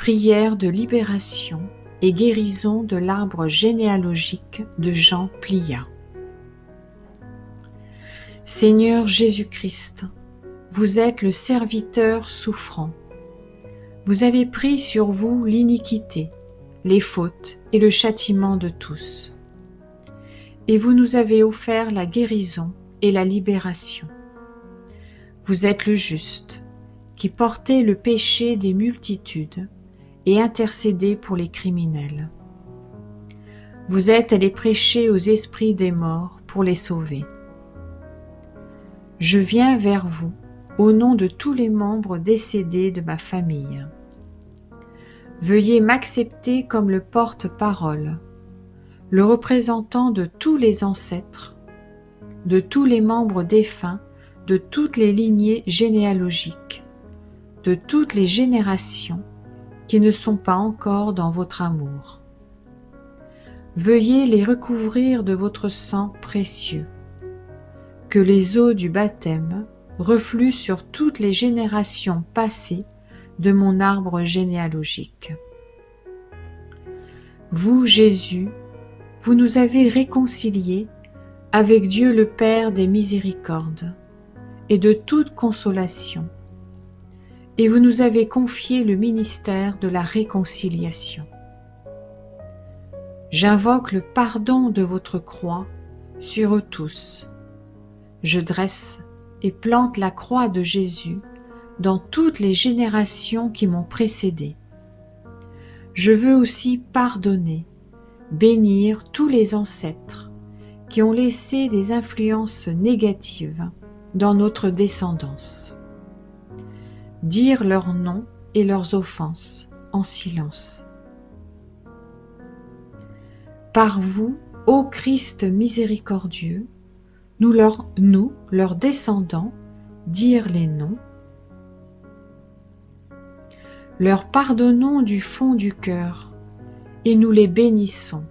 Prière de libération et guérison de l'arbre généalogique de Jean Plia. Seigneur Jésus-Christ, vous êtes le serviteur souffrant. Vous avez pris sur vous l'iniquité, les fautes et le châtiment de tous. Et vous nous avez offert la guérison et la libération. Vous êtes le juste, qui portez le péché des multitudes et intercédez pour les criminels. Vous êtes allé prêcher aux esprits des morts pour les sauver. Je viens vers vous au nom de tous les membres décédés de ma famille. Veuillez m'accepter comme le porte-parole, le représentant de tous les ancêtres, de tous les membres défunts, de toutes les lignées généalogiques, de toutes les générations qui ne sont pas encore dans votre amour. Veuillez les recouvrir de votre sang précieux, que les eaux du baptême refluent sur toutes les générations passées de mon arbre généalogique. Vous, Jésus, vous nous avez réconciliés avec Dieu le Père des miséricordes et de toute consolation, et vous nous avez confié le ministère de la réconciliation. J'invoque le pardon de votre croix sur eux tous. Je dresse et plante la croix de Jésus dans toutes les générations qui m'ont précédé. Je veux aussi pardonner, bénir tous les ancêtres qui ont laissé des influences négatives dans notre descendance. Dire leurs noms et leurs offenses en silence. Par vous, ô Christ miséricordieux, nous, leurs descendants, dire les noms. Leur pardonnons du fond du cœur et nous les bénissons.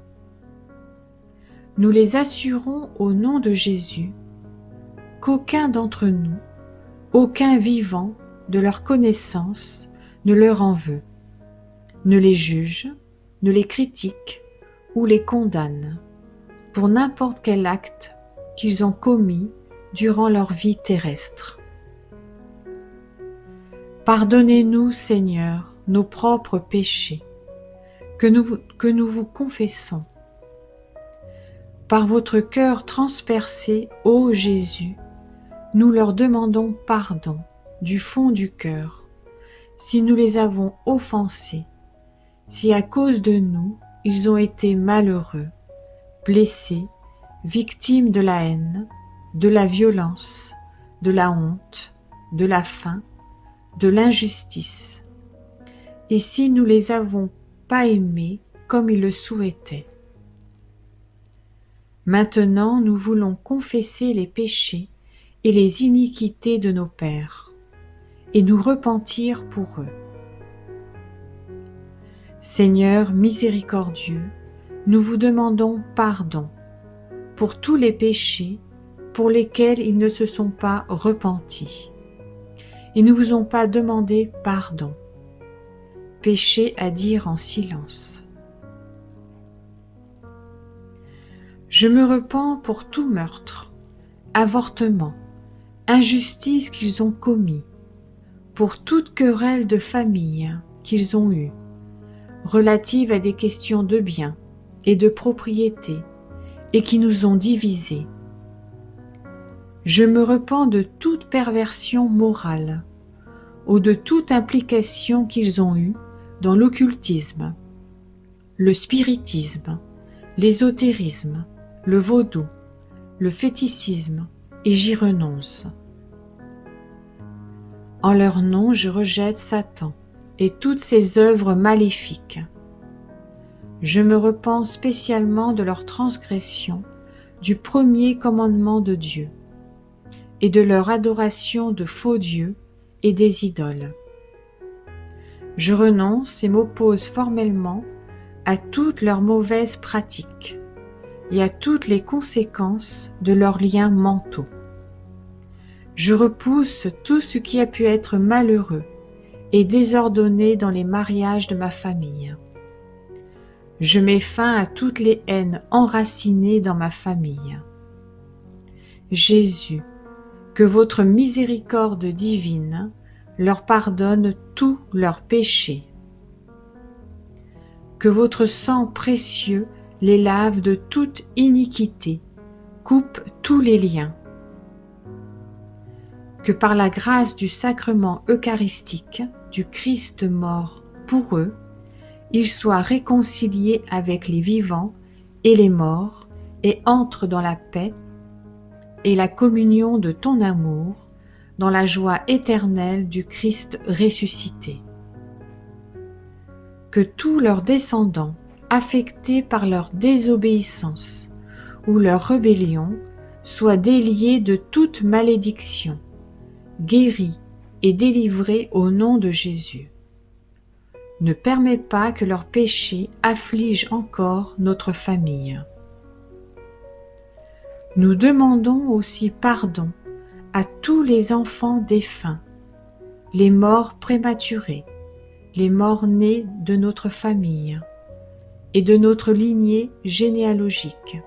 Nous les assurons au nom de Jésus qu'aucun d'entre nous, aucun vivant de leur connaissance ne leur en veut, ne les juge, ne les critique ou les condamne pour n'importe quel acte qu'ils ont commis durant leur vie terrestre. Pardonnez-nous, Seigneur, nos propres péchés, que nous vous confessons. Par votre cœur transpercé, ô Jésus, nous leur demandons pardon du fond du cœur, si nous les avons offensés, si à cause de nous, ils ont été malheureux, blessés, victimes de la haine, de la violence, de la honte, de la faim, de l'injustice, et si nous les avons pas aimés comme ils le souhaitaient. Maintenant, nous voulons confesser les péchés et les iniquités de nos pères, et nous repentir pour eux. Seigneur miséricordieux, nous vous demandons pardon pour tous les péchés pour lesquels ils ne se sont pas repentis. Ils ne vous ont pas demandé pardon. Péché à dire en silence. Je me repens pour tout meurtre, avortement, injustice qu'ils ont commis, pour toute querelle de famille qu'ils ont eue, relative à des questions de biens et de propriété, et qui nous ont divisés. Je me repens de toute perversion morale, ou de toute implication qu'ils ont eue dans l'occultisme, le spiritisme, l'ésotérisme, le vaudou, le fétichisme, et j'y renonce. En leur nom, je rejette Satan et toutes ses œuvres maléfiques. Je me repens spécialement de leur transgression du premier commandement de Dieu et de leur adoration de faux dieux et des idoles. Je renonce et m'oppose formellement à toutes leurs mauvaises pratiques et à toutes les conséquences de leurs liens mentaux. Je repousse tout ce qui a pu être malheureux et désordonnée dans les mariages de ma famille. Je mets fin à toutes les haines enracinées dans ma famille. Jésus, que votre miséricorde divine leur pardonne tous leurs péchés. Que votre sang précieux les lave de toute iniquité, coupe tous les liens. Que par la grâce du sacrement eucharistique du Christ mort pour eux, ils soient réconciliés avec les vivants et les morts et entrent dans la paix et la communion de ton amour, dans la joie éternelle du Christ ressuscité. Que tous leurs descendants, affectés par leur désobéissance ou leur rébellion, soient déliés de toute malédiction, guéris et délivrés au nom de Jésus. Ne permets pas que leurs péchés affligent encore notre famille. Nous demandons aussi pardon à tous les enfants défunts, les morts prématurés, les morts-nés de notre famille et de notre lignée généalogique,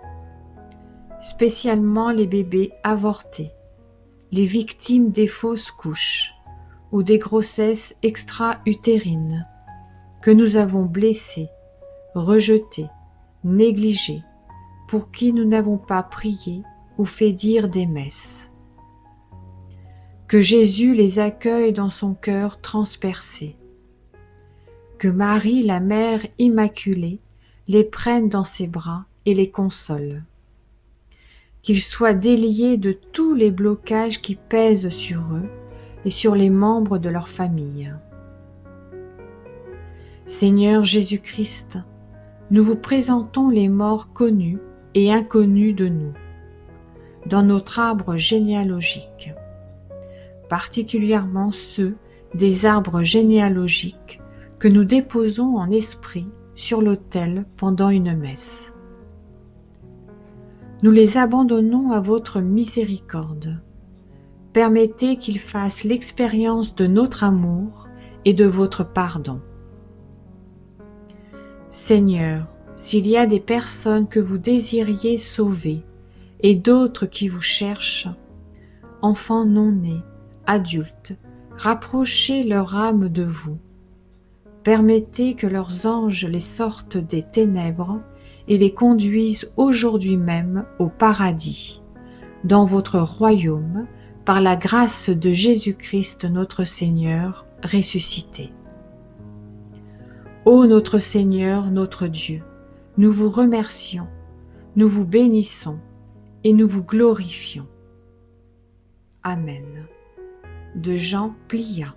spécialement les bébés avortés, les victimes des fausses couches ou des grossesses extra-utérines que nous avons blessés, rejetés, négligés, pour qui nous n'avons pas prié ou fait dire des messes. Que Jésus les accueille dans son cœur transpercé. Que Marie, la Mère Immaculée, les prenne dans ses bras et les console. Qu'ils soient déliés de tous les blocages qui pèsent sur eux et sur les membres de leur famille. Seigneur Jésus-Christ, nous vous présentons les morts connus et inconnus de nous, dans notre arbre généalogique, particulièrement ceux des arbres généalogiques que nous déposons en esprit sur l'autel pendant une messe. Nous les abandonnons à votre miséricorde. Permettez qu'ils fassent l'expérience de notre amour et de votre pardon. Seigneur, s'il y a des personnes que vous désiriez sauver et d'autres qui vous cherchent, enfants non-nés, adultes, rapprochez leur âme de vous. Permettez que leurs anges les sortent des ténèbres et les conduisent aujourd'hui même au paradis, dans votre royaume, par la grâce de Jésus-Christ notre Seigneur ressuscité. Ô notre Seigneur, notre Dieu, nous vous remercions, nous vous bénissons et nous vous glorifions. Amen. De Jean Plia.